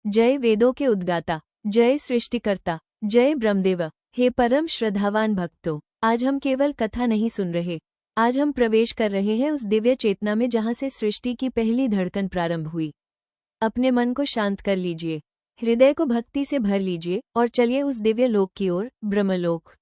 जय वेदों के उद्गाता, जय सृष्टिकर्ता, जय ब्रह्मदेव। हे परम श्रद्धावान भक्तों, आज हम केवल कथा नहीं सुन रहे, आज हम प्रवेश कर रहे हैं उस दिव्य चेतना में जहां से सृष्टि की पहली धड़कन प्रारंभ हुई। अपने मन को शांत कर लीजिए, हृदय को भक्ति से भर लीजिए और चलिए उस दिव्य लोक की ओर, ब्रह्मलोक।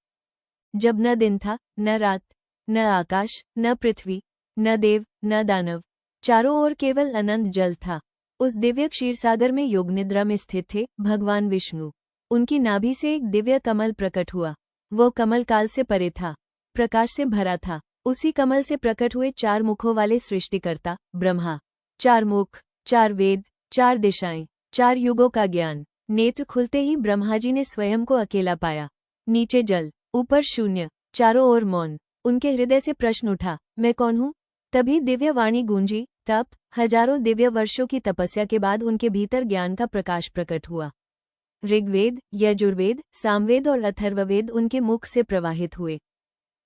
जब न दिन था, न रात, न आकाश, न पृथ्वी, न देव, न दानव, चारों ओर केवल अनंत जल था। उस दिव्य क्षीरसागर में योग निद्रा में स्थित थे भगवान विष्णु। उनकी नाभि से एक दिव्य कमल प्रकट हुआ। वो कमल काल से परे था, प्रकाश से भरा था। उसी कमल से प्रकट हुए 4 मुखों वाले सृष्टिकर्ता ब्रह्मा। 4 मुख, 4 वेद, 4 दिशाएं, 4 युगों का ज्ञान। नेत्र खुलते ही ब्रह्मा जी ने स्वयं को अकेला पाया। नीचे जल, ऊपर शून्य, चारों ओर मौन। उनके हृदय से प्रश्न उठा, मैं कौन हूँ? तभी दिव्य वाणी गूंजी। तप, हजारों दिव्य वर्षों की तपस्या के बाद उनके भीतर ज्ञान का प्रकाश प्रकट हुआ। ऋग्वेद, यजुर्वेद, सामवेद और अथर्ववेद उनके मुख से प्रवाहित हुए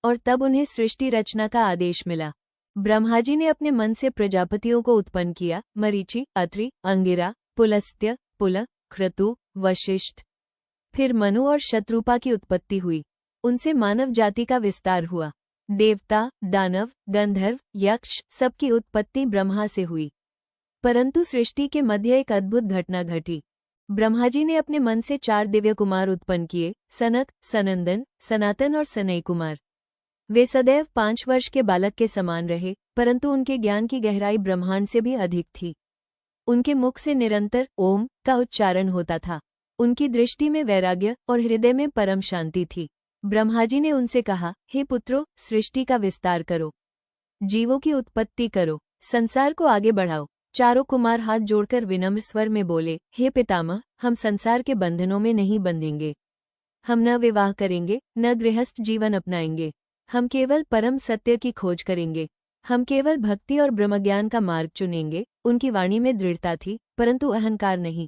और तब उन्हें सृष्टि रचना का आदेश मिला। ब्रह्मा जी ने अपने मन से प्रजापतियों को उत्पन्न किया, मरीचि, अत्रि, अंगिरा, पुलस्त्य, पुल, क्रतु, वशिष्ठ। फिर मनु और शत्रुपा की उत्पत्ति हुई। उनसे मानव जाति का विस्तार हुआ। देवता, दानव, गंधर्व, यक्ष सबकी उत्पत्ति ब्रह्मा से हुई। परंतु सृष्टि के मध्य एक अद्भुत घटना घटी। ब्रह्मा जी ने अपने मन से 4 दिव्य कुमार उत्पन्न किए, सनक, सनंदन, सनातन और सनई कुमार। वे सदैव 5 वर्ष के बालक के समान रहे, परंतु उनके ज्ञान की गहराई ब्रह्मांड से भी अधिक थी। उनके मुख से निरंतर ओम का उच्चारण होता था। उनकी दृष्टि में वैराग्य और हृदय में परम शांति थी। ब्रह्मा जी ने उनसे कहा, हे पुत्रों, सृष्टि का विस्तार करो, जीवों की उत्पत्ति करो, संसार को आगे बढ़ाओ। चारों कुमार हाथ जोड़कर विनम्र स्वर में बोले, हे पितामह, हम संसार के बंधनों में नहीं बंधेंगे। हम न विवाह करेंगे, न गृहस्थ जीवन अपनाएंगे। हम केवल परम सत्य की खोज करेंगे। हम केवल भक्ति और ब्रह्मज्ञान का मार्ग चुनेंगे। उनकी वाणी में दृढ़ता थी, परंतु अहंकार नहीं।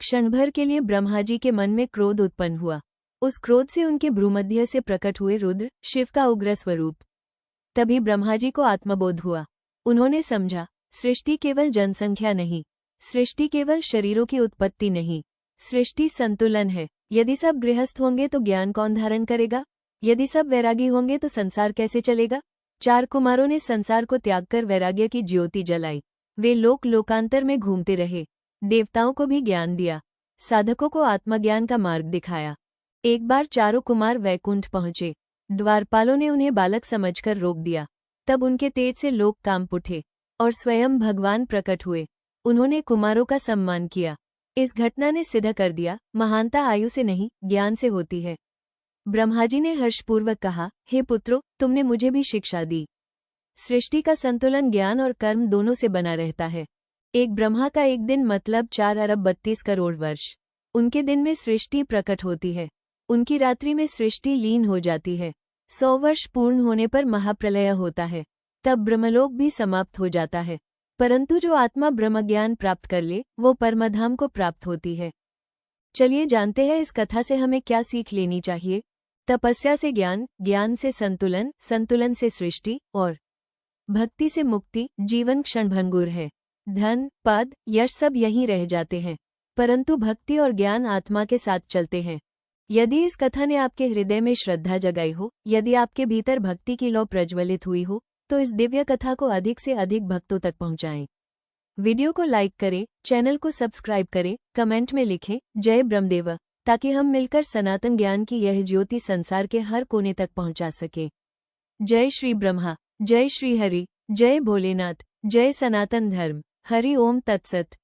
क्षण भर के लिए ब्रह्मा जी के मन में क्रोध उत्पन्न हुआ। उस क्रोध से उनके भ्रूमध्य से प्रकट हुए रुद्र, शिव का उग्र स्वरूप। तभी ब्रह्मा जी को आत्मबोध हुआ। उन्होंने समझा, सृष्टि केवल जनसंख्या नहीं, सृष्टि केवल शरीरों की उत्पत्ति नहीं, सृष्टि संतुलन है। यदि सब गृहस्थ होंगे तो ज्ञान कौन धारण करेगा? यदि सब वैरागी होंगे तो संसार कैसे चलेगा? 4 कुमारों ने संसार को त्याग कर वैराग्य की ज्योति जलाई। वे लोक लोकांतर में घूमते रहे, देवताओं को भी ज्ञान दिया, साधकों को आत्मज्ञान का मार्ग दिखाया। एक बार चारों कुमार वैकुंठ पहुंचे। द्वारपालों ने उन्हें बालक समझकर रोक दिया। तब उनके तेज से लोग कांप उठे और स्वयं भगवान प्रकट हुए। उन्होंने कुमारों का सम्मान किया। इस घटना ने सिद्ध कर दिया, महानता आयु से नहीं, ज्ञान से होती है। ब्रह्मा जी ने हर्षपूर्वक कहा, हे पुत्रों, तुमने मुझे भी शिक्षा दी। सृष्टि का संतुलन ज्ञान और कर्म दोनों से बना रहता है। एक ब्रह्मा का एक दिन मतलब 4 अरब 32 करोड़ वर्ष। उनके दिन में सृष्टि प्रकट होती है, उनकी रात्रि में सृष्टि लीन हो जाती है। 100 वर्ष पूर्ण होने पर महाप्रलय होता है, तब ब्रह्मलोक भी समाप्त हो जाता है। परंतु जो आत्मा ब्रह्मज्ञान प्राप्त कर ले, वो परमधाम को प्राप्त होती है। चलिए जानते हैं इस कथा से हमें क्या सीख लेनी चाहिए। तपस्या से ज्ञान, ज्ञान से संतुलन, संतुलन से सृष्टि और भक्ति से मुक्ति। जीवन क्षणभंगुर है। धन, पद, यश सब यहीं रह जाते हैं, परंतु भक्ति और ज्ञान आत्मा के साथ चलते हैं। यदि इस कथा ने आपके हृदय में श्रद्धा जगाई हो, यदि आपके भीतर भक्ति की लौ प्रज्वलित हुई हो, तो इस दिव्य कथा को अधिक से अधिक भक्तों तक पहुंचाएं। वीडियो को लाइक करें, चैनल को सब्सक्राइब करें, कमेंट में लिखें जय ब्रह्मदेव, ताकि हम मिलकर सनातन ज्ञान की यह ज्योति संसार के हर कोने तक पहुंचा सकें। जय श्री ब्रह्मा, जय श्री हरि, जय भोलेनाथ, जय सनातन धर्म। हरि ओम तत्सत।